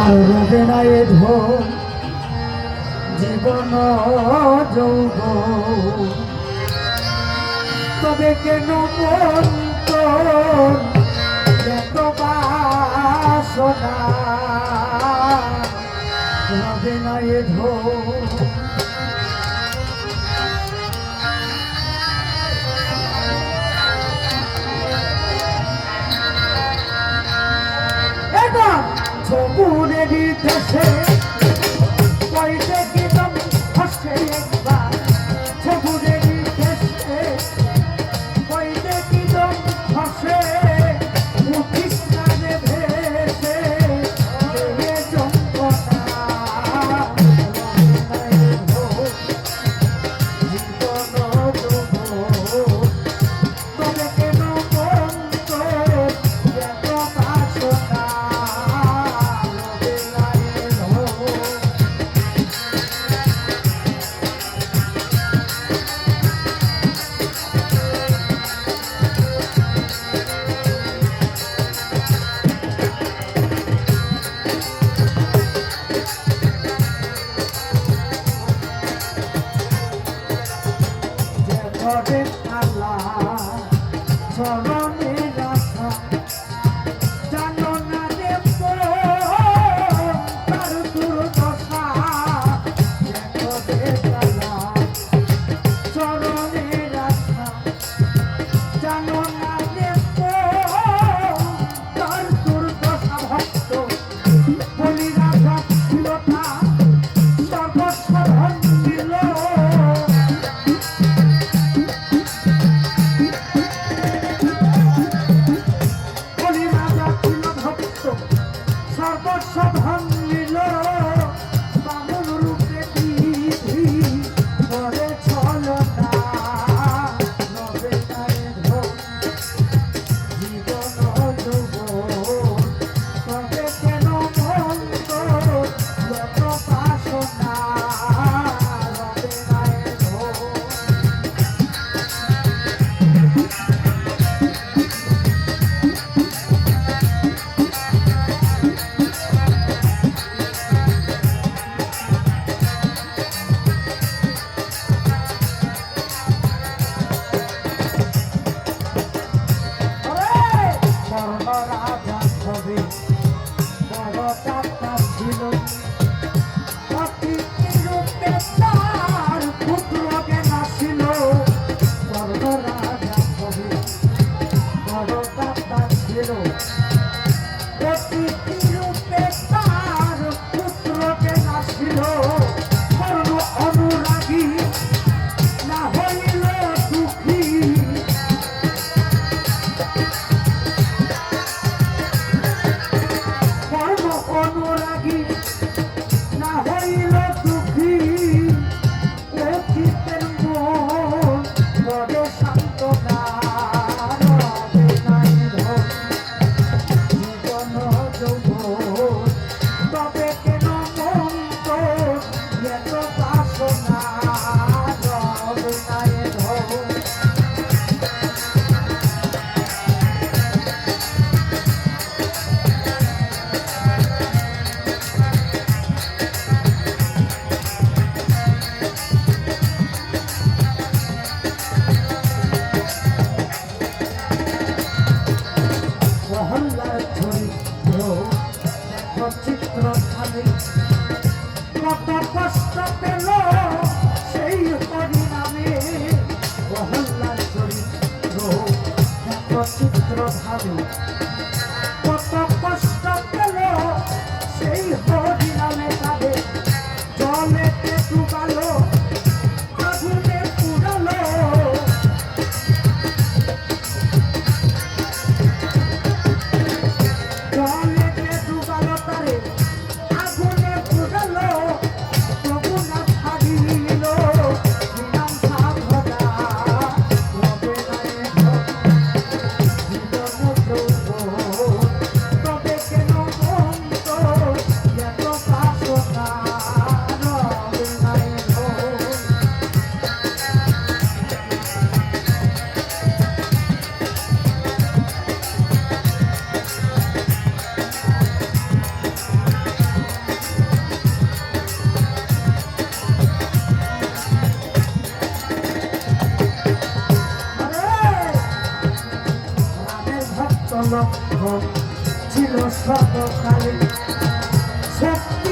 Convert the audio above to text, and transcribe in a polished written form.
রবে না এ ধন জীবন যৌবন তবে কেন মন তোর এত বাসনা রবে না এ ধন সবুরেরই দেশে কইতে গিলাম হাসে একবার সবুরেরই দেশে কইতে গিলাম হাসে উঠিস না রে ভেসে দেহে যন্ত্রণা জীবন তবে কেন মন তোর এত বাসনা ঘরে আল্লাহ চরণে রাখা জানো না রে তার দুর্দশা ঘরে আল্লাহ চরণে রাখা জানো না রে তার দুর্দশা ভক্ত বলি রাখা ছিল না সর্বস্ব ধন ছিল সর্বস্ব ধন নিল বামন রূপে বিধি করে ছলনা নবে নারে ধন জীবন যৌবন তবে কেন মন তোর এত বাসনা রবে নারে ধন রাজা হবে বড় টাকা ছিল রূপে তার পুত্রকে নাছিল বড় রাজা হবে বড় টাকা ছিল রূপে তার পুত্রকে নাছিল বড় অনুরাগী না হইল দুঃখী অনুরাগী না হইল দুঃখী ও চিত্তের মন বড় সান্ত্বনা রবে নাই ধন জীবন যৌবন তবে কেন মন তোর এত বাসনা রবে নাই ধন মহল্লার চরিত্র চিত্র খালি কত কষ্ট পেল সেই পরিণামে মহল্লার চরিত্র চিত্র খালি কত কষ্ট পেল সেই পরিণামে তাদের জলেতে ডুবালো আগুনে পুরালো জলেতে ডুবালো তারে আগুনে পুরালো তবু না ছাড়িল নাম সাধনা রবে না জীবন যৌবন লক্ষ্য ছিল সতকালে শক্তি